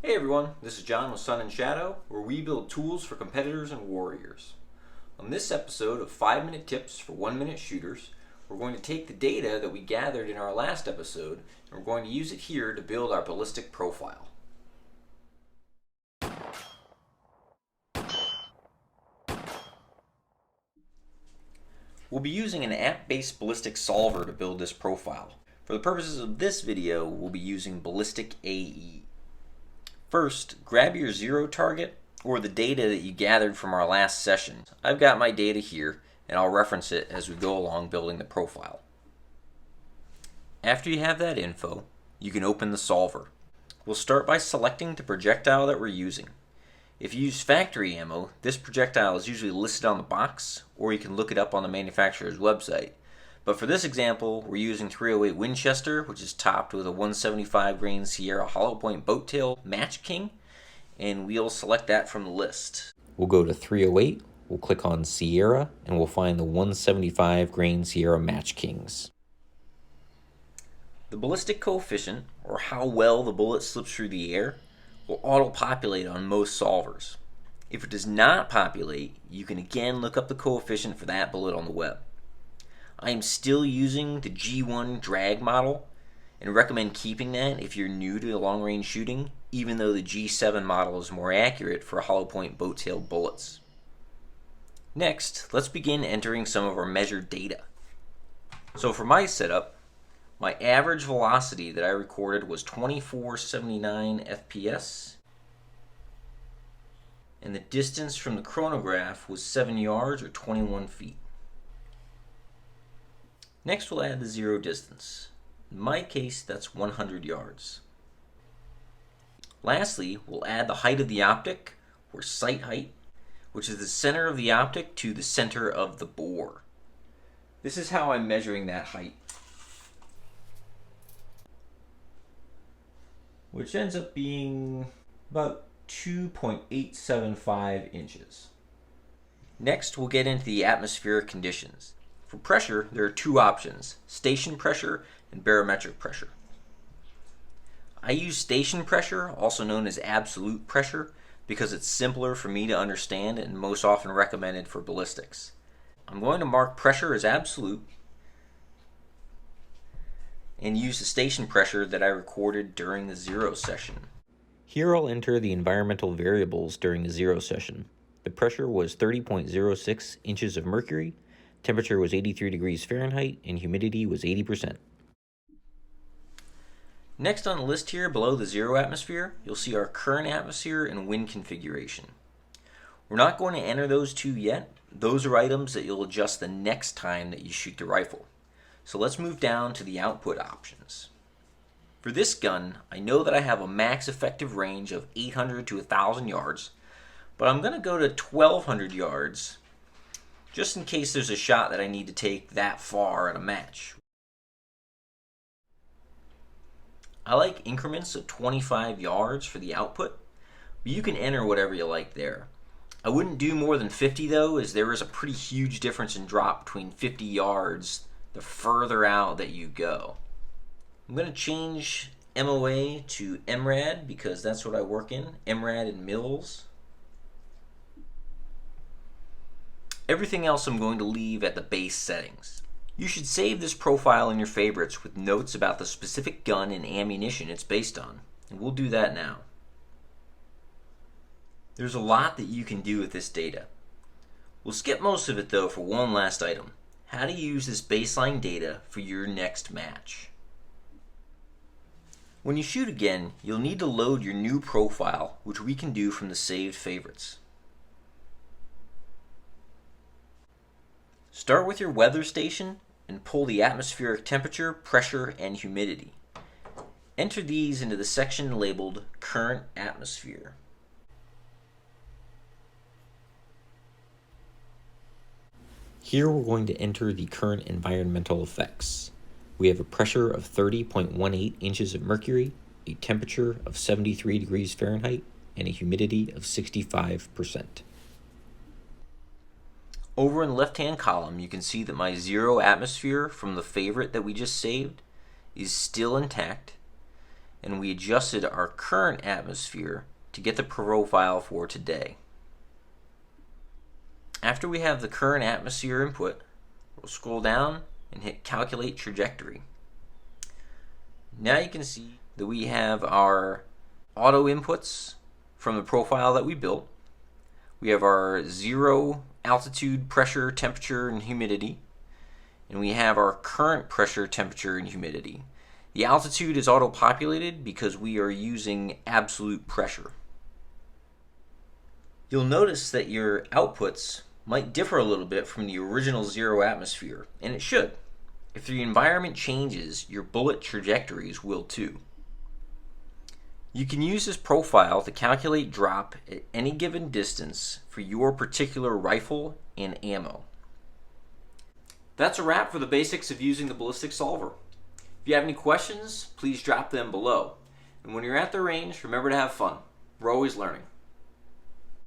Hey everyone, this is John with Sun and Shadow, where we build tools for competitors and warriors. On this episode of 5-minute tips for 1-minute shooters, we're going to take the data that we gathered in our last episode and we're going to use it here to build our ballistic profile. We'll be using an app-based ballistic solver to build this profile. For the purposes of this video, we'll be using Ballistic AE. First, grab your zero target or the data that you gathered from our last session. I've got my data here and I'll reference it as we go along building the profile. After you have that info, you can open the solver. We'll start by selecting the projectile that we're using. If you use factory ammo, this projectile is usually listed on the box, or you can look it up on the manufacturer's website. But for this example, we're using .308 Winchester, which is topped with a 175 grain Sierra hollow point boat tail Match King, and we'll select that from the list. We'll go to .308, we'll click on Sierra, and we'll find the 175 grain Sierra Match Kings. The ballistic coefficient, or how well the bullet slips through the air, will auto-populate on most solvers. If it does not populate, you can again look up the coefficient for that bullet on the web. I am still using the G1 drag model and recommend keeping that if you're new to long-range shooting, even though the G7 model is more accurate for hollow point boat tail bullets. Next, let's begin entering some of our measured data. So for my setup, my average velocity that I recorded was 2479 FPS, and the distance from the chronograph was 7 yards or 21 feet. Next, we'll add the zero distance. In my case, that's 100 yards. Lastly, we'll add the height of the optic, or sight height, which is the center of the optic to the center of the bore. This is how I'm measuring that height, which ends up being about 2.875 inches. Next, we'll get into the atmospheric conditions. For pressure, there are two options, station pressure and barometric pressure. I use station pressure, also known as absolute pressure, because it's simpler for me to understand and most often recommended for ballistics. I'm going to mark pressure as absolute and use the station pressure that I recorded during the zero session. Here I'll enter the environmental variables during the zero session. The pressure was 30.06 inches of mercury, temperature was 83 degrees Fahrenheit, and humidity was 80%. Next on the list here, below the zero atmosphere, you'll see our current atmosphere and wind configuration. We're not going to enter those two yet. Those are items that you'll adjust the next time that you shoot the rifle. So let's move down to the output options. For this gun, I know that I have a max effective range of 800 to 1,000 yards, but I'm going to go to 1,200 yards just in case there's a shot that I need to take that far at a match. I like increments of 25 yards for the output, but you can enter whatever you like there. I wouldn't do more than 50 though, as there is a pretty huge difference in drop between 50 yards the further out that you go. I'm going to change MOA to MRAD because that's what I work in, MRAD and mils. Everything else I'm going to leave at the base settings. You should save this profile in your favorites with notes about the specific gun and ammunition it's based on, and we'll do that now. There's a lot that you can do with this data. We'll skip most of it though for one last item, how to use this baseline data for your next match. When you shoot again, you'll need to load your new profile, which we can do from the saved favorites. Start with your weather station and pull the atmospheric temperature, pressure, and humidity. Enter these into the section labeled Current Atmosphere. Here we're going to enter the current environmental effects. We have a pressure of 30.18 inches of mercury, a temperature of 73 degrees Fahrenheit, and a humidity of 65%. Over in the left-hand column, you can see that my zero atmosphere from the favorite that we just saved is still intact, and we adjusted our current atmosphere to get the profile for today. After we have the current atmosphere input, we'll scroll down and hit Calculate Trajectory. Now you can see that we have our auto inputs from the profile that we built. We have our 0 altitude, pressure, temperature, and humidity. And we have our current pressure, temperature, and humidity. The altitude is auto-populated because we are using absolute pressure. You'll notice that your outputs might differ a little bit from the original 0 atmosphere, and it should. If the environment changes, your bullet trajectories will too. You can use this profile to calculate drop at any given distance for your particular rifle and ammo. That's a wrap for the basics of using the ballistic solver. If you have any questions, please drop them below. And when you're at the range, remember to have fun. We're always learning.